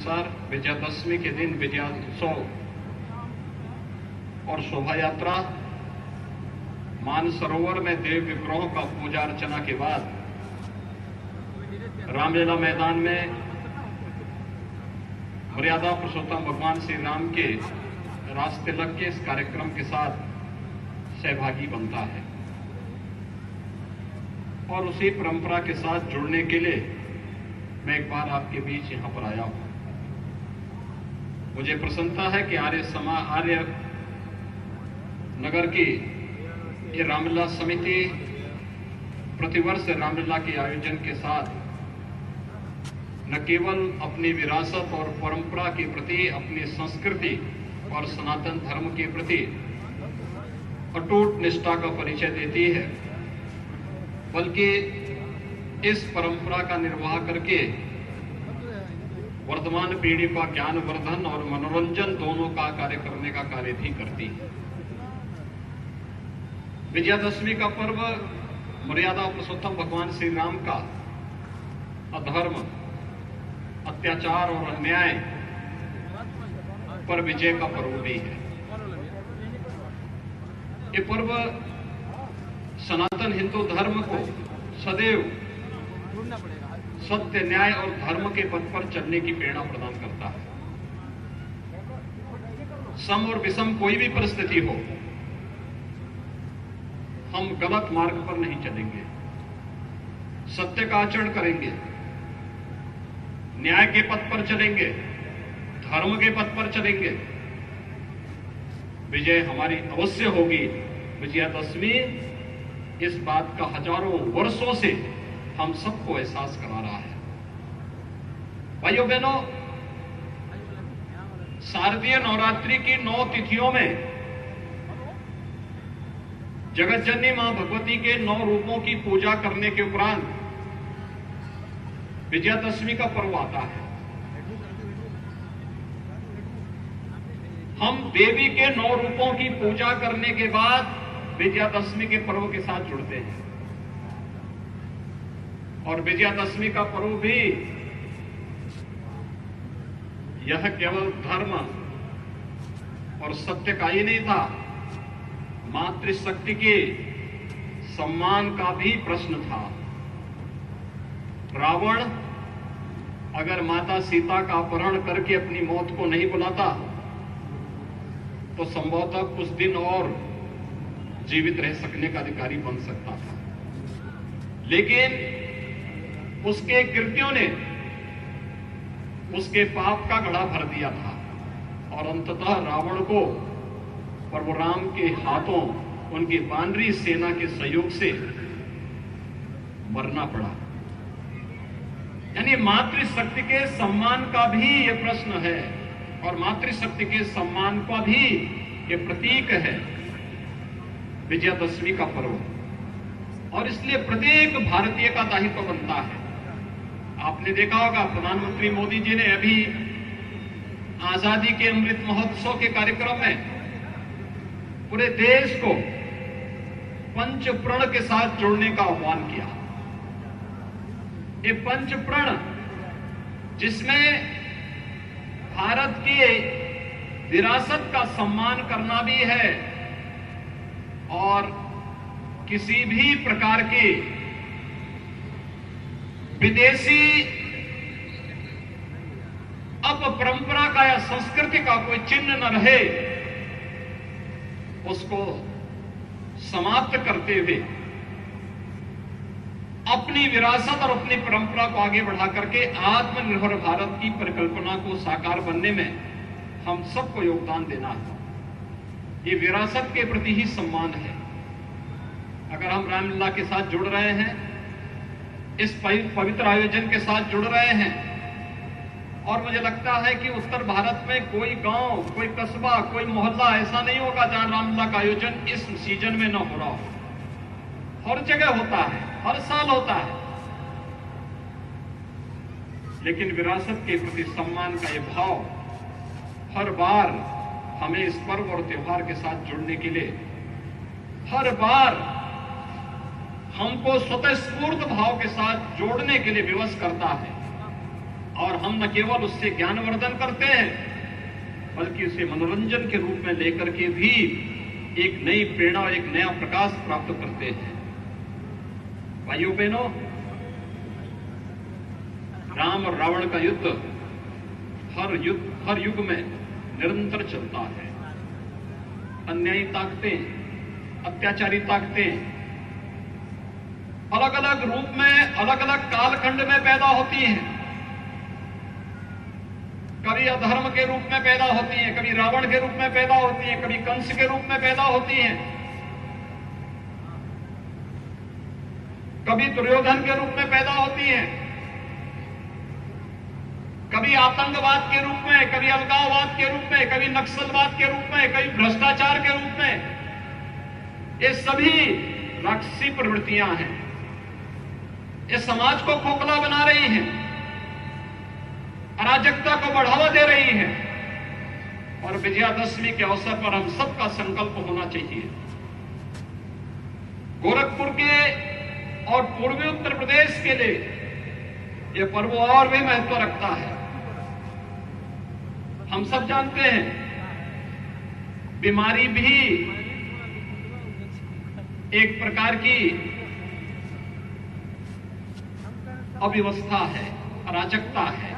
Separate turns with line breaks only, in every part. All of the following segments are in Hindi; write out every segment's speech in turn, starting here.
अनुसार विजयादशमी के दिन विजयोत्सव और शोभा यात्रा मानसरोवर में देव विग्रहों का पूजा अर्चना के बाद रामलीला मैदान में मर्यादा पुरुषोत्तम भगवान श्री राम के रास्ते लग के इस कार्यक्रम के साथ सहभागी बनता है और उसी परंपरा के साथ जुड़ने के लिए मैं एक बार आपके बीच यहां पर आया हूं। मुझे प्रसन्नता है कि आर्य नगर की ये रामलीला समिति प्रतिवर्ष रामलीला के आयोजन के साथ न केवल अपनी विरासत और परंपरा के प्रति, अपनी संस्कृति और सनातन धर्म के प्रति अटूट निष्ठा का परिचय देती है, बल्कि इस परंपरा का निर्वाह करके वर्तमान पीढ़ी का ज्ञान वर्धन और मनोरंजन दोनों का कार्य करने का कार्य भी करती है। विजयादशमी का पर्व मर्यादा पुरुषोत्तम भगवान श्री राम का अधर्म, अत्याचार और अन्याय पर विजय का पर्व भी है। ये पर्व सनातन हिंदू धर्म को सदैव सत्य, न्याय और धर्म के पथ पर चलने की प्रेरणा प्रदान करता है। सम और विषम कोई भी परिस्थिति हो, हम गलत मार्ग पर नहीं चलेंगे, सत्य का आचरण करेंगे, न्याय के पथ पर चलेंगे, धर्म के पथ पर चलेंगे, विजय हमारी अवश्य होगी। विजयादशमी इस बात का हजारों वर्षों से हम सबको एहसास करा रहा है। भाइयों बहनों, शारदीय नवरात्रि की 9 तिथियों में जगत जननी मां भगवती के 9 रूपों की पूजा करने के उपरांत विजयादशमी का पर्व आता है। हम देवी के 9 रूपों की पूजा करने के बाद विजयादशमी के पर्व के साथ जुड़ते हैं और विजयादशमी का पर्व भी यह केवल धर्म और सत्य का ही नहीं था, मातृशक्ति के सम्मान का भी प्रश्न था। रावण अगर माता सीता का अपहरण करके अपनी मौत को नहीं बुलाता तो संभवतः कुछ दिन और जीवित रह सकने का अधिकारी बन सकता था, लेकिन उसके कृत्यों ने उसके पाप का घड़ा भर दिया था और अंततः रावण को प्रभु राम के हाथों उनकी वानरी सेना के सहयोग से मरना पड़ा। यानी मातृशक्ति के सम्मान का भी यह प्रश्न है और मातृशक्ति के सम्मान का भी यह प्रतीक है विजयादशमी का पर्व। और इसलिए प्रत्येक भारतीय का दायित्व बनता है। आपने देखा होगा प्रधानमंत्री मोदी जी ने अभी आजादी के अमृत महोत्सव के कार्यक्रम में पूरे देश को पंच प्रण के साथ जोड़ने का आह्वान किया। ये पंच प्रण जिसमें भारत की विरासत का सम्मान करना भी है और किसी भी प्रकार के विदेशी अपरंपरा का या संस्कृति का कोई चिन्ह न रहे, उसको समाप्त करते हुए अपनी विरासत और अपनी परंपरा को आगे बढ़ा करके आत्मनिर्भर भारत की परिकल्पना को साकार बनने में हम सबको योगदान देना है। ये विरासत के प्रति ही सम्मान है। अगर हम रामलीला के साथ जुड़ रहे हैं, इस पवित्र आयोजन के साथ जुड़ रहे हैं, और मुझे लगता है कि उत्तर भारत में कोई गांव, कोई कस्बा, कोई मोहल्ला ऐसा नहीं होगा जहां रामलीला का आयोजन इस सीजन में न हो रहा हो। हर जगह होता है, हर साल होता है, लेकिन विरासत के प्रति सम्मान का यह भाव हर बार हमें इस पर्व और त्योहार के साथ जुड़ने के लिए हर बार हमको स्वतः स्फूर्त भाव के साथ जोड़ने के लिए विवश करता है। और हम न केवल उससे ज्ञानवर्धन करते हैं बल्कि उसे मनोरंजन के रूप में लेकर के भी एक नई प्रेरणा और एक नया प्रकाश प्राप्त करते हैं। भाइयों बहनों, राम और रावण का युद्ध हर युग में निरंतर चलता है। अन्यायी ताकतें, अत्याचारी ताकतें अलग अलग रूप में, अलग अलग कालखंड में पैदा होती हैं। कभी अधर्म के रूप में पैदा होती हैं, कभी रावण के रूप में पैदा होती हैं, कभी कंस के रूप में पैदा होती हैं, कभी दुर्योधन के रूप में पैदा होती हैं, कभी आतंकवाद के रूप में, कभी अलगाववाद के रूप में, कभी नक्सलवाद के रूप में, कभी भ्रष्टाचार के रूप में। ये सभी राक्षसी प्रवृत्तियां हैं। ये समाज को खोखला बना रही हैं, अराजकता को बढ़ावा दे रही है। और विजयादशमी के अवसर पर हम सबका संकल्प होना चाहिए, गोरखपुर के और पूर्वी उत्तर प्रदेश के लिए यह पर्व और भी महत्व रखता है। हम सब जानते हैं बीमारी भी एक प्रकार की अव्यवस्था है, अराजकता है,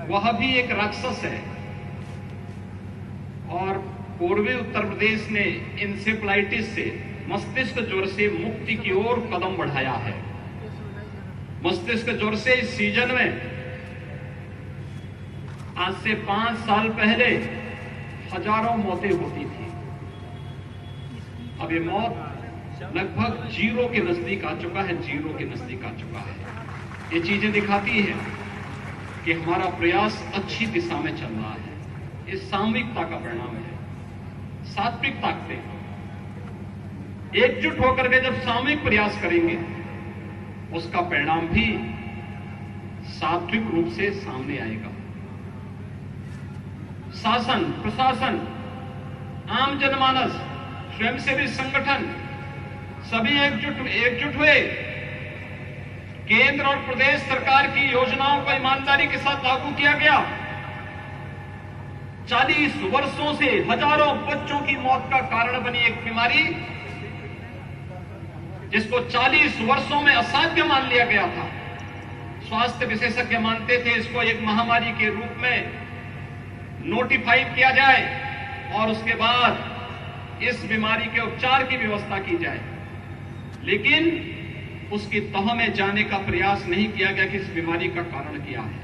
वह भी एक राक्षस है। और पूर्वी उत्तर प्रदेश ने इंसेफ्लाइटिस से, मस्तिष्क ज्वर से मुक्ति की ओर कदम बढ़ाया है। मस्तिष्क ज्वर से इस सीजन में आज से 5 साल पहले हजारों मौतें होती थी। अब ये मौत लगभग जीरो के नजदीक आ चुका है, जीरो के नजदीक आ चुका है। ये चीजें दिखाती है कि हमारा प्रयास अच्छी दिशा में चल रहा है। ये सामूहिकता का परिणाम है, सात्विक ताकतें एकजुट होकर के जब सामूहिक प्रयास करेंगे उसका परिणाम भी सात्विक रूप से सामने आएगा। शासन, प्रशासन, आम जनमानस, स्वयंसेवी संगठन सभी एकजुट हुए केंद्र और प्रदेश सरकार की योजनाओं को ईमानदारी के साथ लागू किया गया। 40 वर्षों से हजारों बच्चों की मौत का कारण बनी एक बीमारी, जिसको 40 वर्षों में असाध्य मान लिया गया था। स्वास्थ्य विशेषज्ञ मानते थे इसको एक महामारी के रूप में नोटिफाई किया जाए और उसके बाद इस बीमारी के उपचार की व्यवस्था की जाए, लेकिन उसकी तह में जाने का प्रयास नहीं किया गया कि इस बीमारी का कारण क्या है।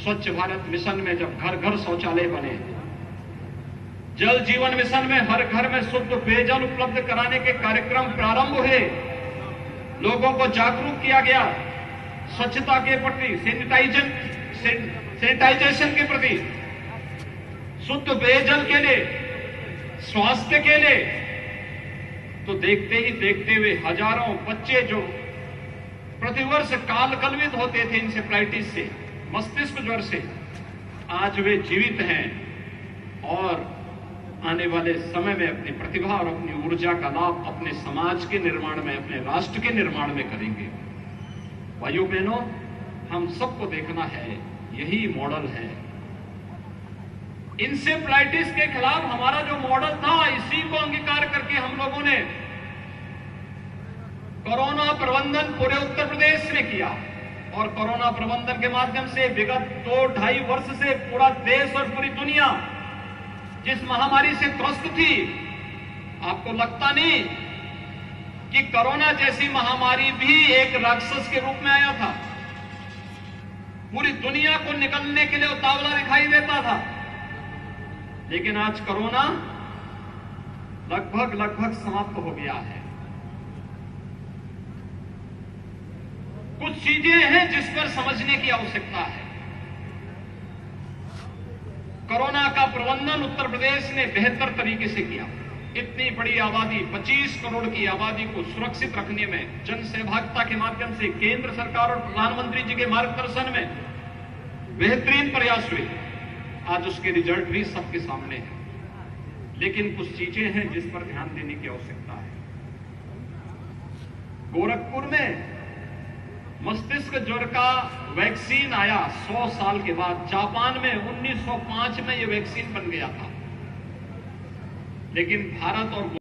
स्वच्छ भारत मिशन में जब घर घर शौचालय बने, जल जीवन मिशन में हर घर में शुद्ध पेयजल उपलब्ध कराने के कार्यक्रम प्रारंभ हुए, लोगों को जागरूक किया गया स्वच्छता के प्रति, सैनिटाइजेशन के प्रति, शुद्ध पेयजल के लिए, स्वास्थ्य के लिए, तो देखते ही देखते हुए हजारों बच्चे जो प्रतिवर्ष कालकलवित होते थे इंसेफ्लाइटिस से, मस्तिष्क ज्वर से, आज वे जीवित हैं और आने वाले समय में अपनी प्रतिभा और अपनी ऊर्जा का लाभ अपने समाज के निर्माण में, अपने राष्ट्र के निर्माण में करेंगे। भाइयों बहनों, हम सबको देखना है, यही मॉडल है। इंसेफ्लाइटिस के खिलाफ हमारा जो मॉडल था, इसी को अंगीकार करके हम लोगों ने कोरोना प्रबंधन पूरे उत्तर प्रदेश में किया और कोरोना प्रबंधन के माध्यम से विगत 2-2.5 वर्ष से पूरा देश और पूरी दुनिया जिस महामारी से त्रस्त थी, आपको लगता नहीं कि कोरोना जैसी महामारी भी एक राक्षस के रूप में आया था? पूरी दुनिया को निकलने के लिए उतावला दिखाई देता था, लेकिन आज कोरोना लगभग समाप्त हो गया है। कुछ चीजें हैं जिस पर समझने की आवश्यकता है। कोरोना का प्रबंधन उत्तर प्रदेश ने बेहतर तरीके से किया। इतनी बड़ी आबादी, 25 करोड़ की आबादी को सुरक्षित रखने में जन सहभागिता के माध्यम से केंद्र सरकार और प्रधानमंत्री जी के मार्गदर्शन में बेहतरीन प्रयास हुए। आज उसके रिजल्ट भी सबके सामने हैं, लेकिन कुछ चीजें हैं जिस पर ध्यान देने की आवश्यकता है। गोरखपुर में मस्तिष्क ज्वर का वैक्सीन आया 100 साल के बाद। जापान में 1905 में यह वैक्सीन बन गया था, लेकिन भारत और